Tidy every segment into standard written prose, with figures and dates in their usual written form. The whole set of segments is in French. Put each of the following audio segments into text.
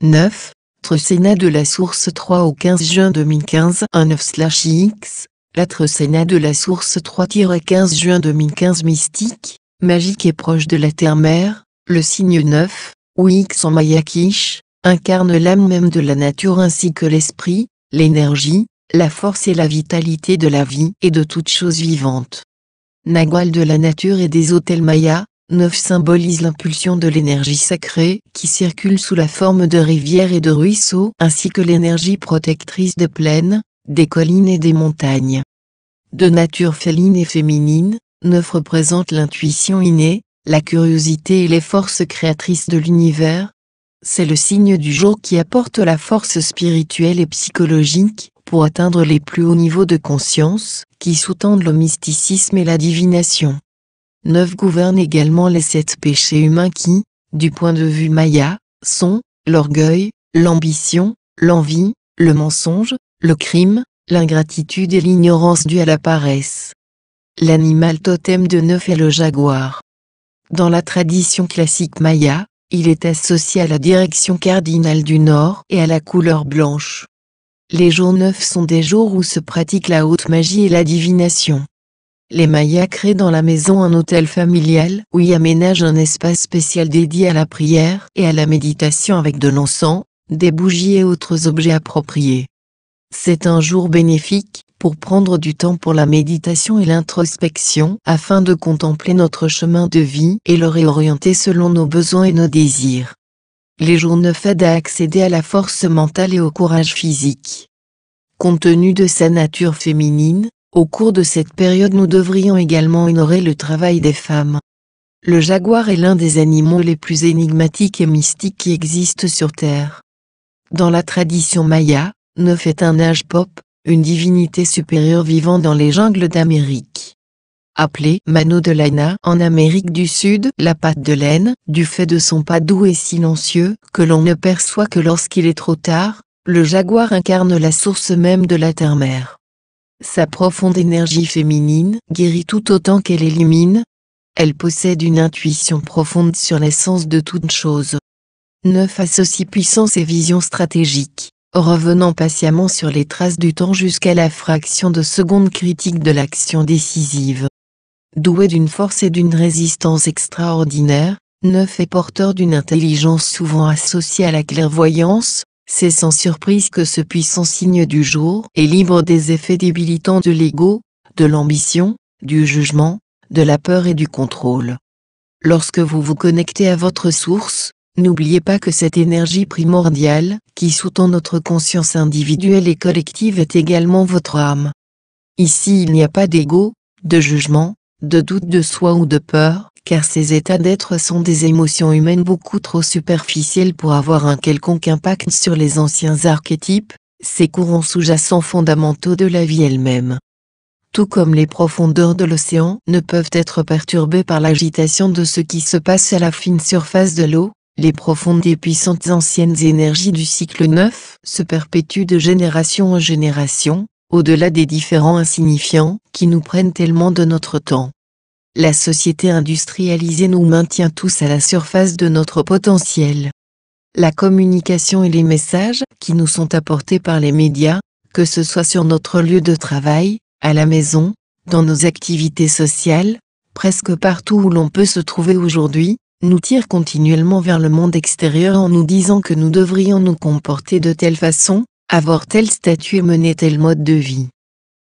9. Sénat de la Source 3 au 15 juin 2015 19/X. L'être Sénat de la Source 3-15 juin 2015 mystique, magique et proche de la Terre-Mère, le signe 9, ou X en maya Kish, incarne l'âme même de la nature ainsi que l'esprit, l'énergie, la force et la vitalité de la vie et de toute chose vivante. Nagual de la nature et des hôtels mayas, 9 symbolise l'impulsion de l'énergie sacrée qui circule sous la forme de rivières et de ruisseaux ainsi que l'énergie protectrice des plaines, des collines et des montagnes. De nature féline et féminine, 9 représente l'intuition innée, la curiosité et les forces créatrices de l'univers. C'est le signe du jour qui apporte la force spirituelle et psychologique pour atteindre les plus hauts niveaux de conscience qui sous-tendent le mysticisme et la divination. 9 gouverne également les 7 péchés humains qui, du point de vue maya, sont l'orgueil, l'ambition, l'envie, le mensonge, le crime, l'ingratitude et l'ignorance due à la paresse. L'animal totem de 9 est le jaguar. Dans la tradition classique maya, il est associé à la direction cardinale du nord et à la couleur blanche. Les jours 9 sont des jours où se pratique la haute magie et la divination. Les Mayas créent dans la maison un hôtel familial où y aménagent un espace spécial dédié à la prière et à la méditation avec de l'encens, des bougies et autres objets appropriés. C'est un jour bénéfique pour prendre du temps pour la méditation et l'introspection afin de contempler notre chemin de vie et le réorienter selon nos besoins et nos désirs. Les jours 9 aident à accéder à la force mentale et au courage physique. Compte tenu de sa nature féminine, au cours de cette période nous devrions également honorer le travail des femmes. Le jaguar est l'un des animaux les plus énigmatiques et mystiques qui existent sur Terre. Dans la tradition maya, 9 est un âge pop, une divinité supérieure vivant dans les jungles d'Amérique. Appelé Mano de Lana en Amérique du Sud, la patte de laine, du fait de son pas doux et silencieux, que l'on ne perçoit que lorsqu'il est trop tard, le jaguar incarne la source même de la terre-mère. Sa profonde énergie féminine guérit tout autant qu'elle élimine. Elle possède une intuition profonde sur l'essence de toute chose. 9 associe puissance et vision stratégique, revenant patiemment sur les traces du temps jusqu'à la fraction de seconde critique de l'action décisive. Doué d'une force et d'une résistance extraordinaires, 9 est porteur d'une intelligence souvent associée à la clairvoyance. C'est sans surprise que ce puissant signe du jour est libre des effets débilitants de l'ego, de l'ambition, du jugement, de la peur et du contrôle. Lorsque vous vous connectez à votre source, n'oubliez pas que cette énergie primordiale, qui sous-tend notre conscience individuelle et collective est également votre âme. Ici il n'y a pas d'ego, de jugement, de doute de soi ou de peur, car ces états d'être sont des émotions humaines beaucoup trop superficielles pour avoir un quelconque impact sur les anciens archétypes, ces courants sous-jacents fondamentaux de la vie elle-même. Tout comme les profondeurs de l'océan ne peuvent être perturbées par l'agitation de ce qui se passe à la fine surface de l'eau, les profondes et puissantes anciennes énergies du cycle 9 se perpétuent de génération en génération, au-delà des différents insignifiants qui nous prennent tellement de notre temps. La société industrialisée nous maintient tous à la surface de notre potentiel. La communication et les messages qui nous sont apportés par les médias, que ce soit sur notre lieu de travail, à la maison, dans nos activités sociales, presque partout où l'on peut se trouver aujourd'hui, nous tirent continuellement vers le monde extérieur en nous disant que nous devrions nous comporter de telle façon, avoir tel statut et mener tel mode de vie.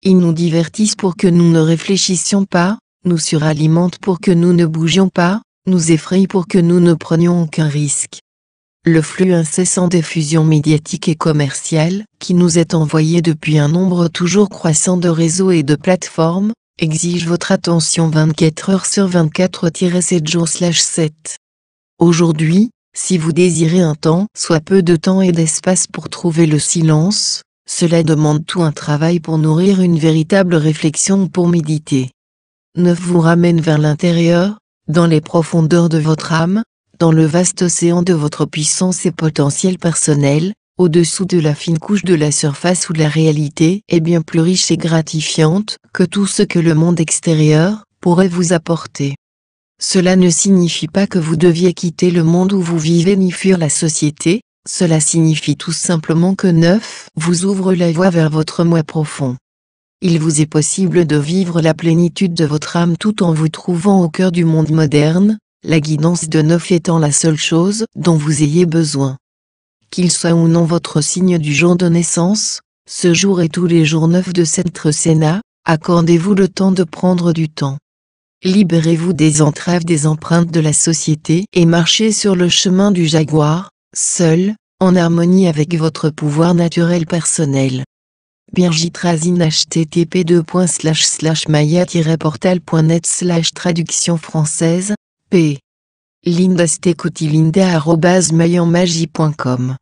Ils nous divertissent pour que nous ne réfléchissions pas, nous suralimentent pour que nous ne bougions pas, nous effrayent pour que nous ne prenions aucun risque. Le flux incessant des fusions médiatiques et commerciales, qui nous est envoyé depuis un nombre toujours croissant de réseaux et de plateformes, exige votre attention 24 heures sur 24-7 jours/7. Aujourd'hui, si vous désirez un temps, soit peu de temps et d'espace pour trouver le silence, cela demande tout un travail pour nourrir une véritable réflexion ou pour méditer. 9 vous ramène vers l'intérieur, dans les profondeurs de votre âme, dans le vaste océan de votre puissance et potentiel personnel, au-dessous de la fine couche de la surface où la réalité est bien plus riche et gratifiante que tout ce que le monde extérieur pourrait vous apporter. Cela ne signifie pas que vous deviez quitter le monde où vous vivez ni fuir la société, Cela signifie tout simplement que 9 vous ouvre la voie vers votre moi profond. Il vous est possible de vivre la plénitude de votre âme tout en vous trouvant au cœur du monde moderne, la guidance de 9 étant la seule chose dont vous ayez besoin. Qu'il soit ou non votre signe du jour de naissance, ce jour et tous les jours 9 de cette Sénat, accordez-vous le temps de prendre du temps. Libérez-vous des entraves des empreintes de la société et marchez sur le chemin du jaguar, seul, en harmonie avec votre pouvoir naturel personnel. Birgit Razin http://maya-portal.net/traduction française, p. Linda Stecotilinda@mayanmagie.com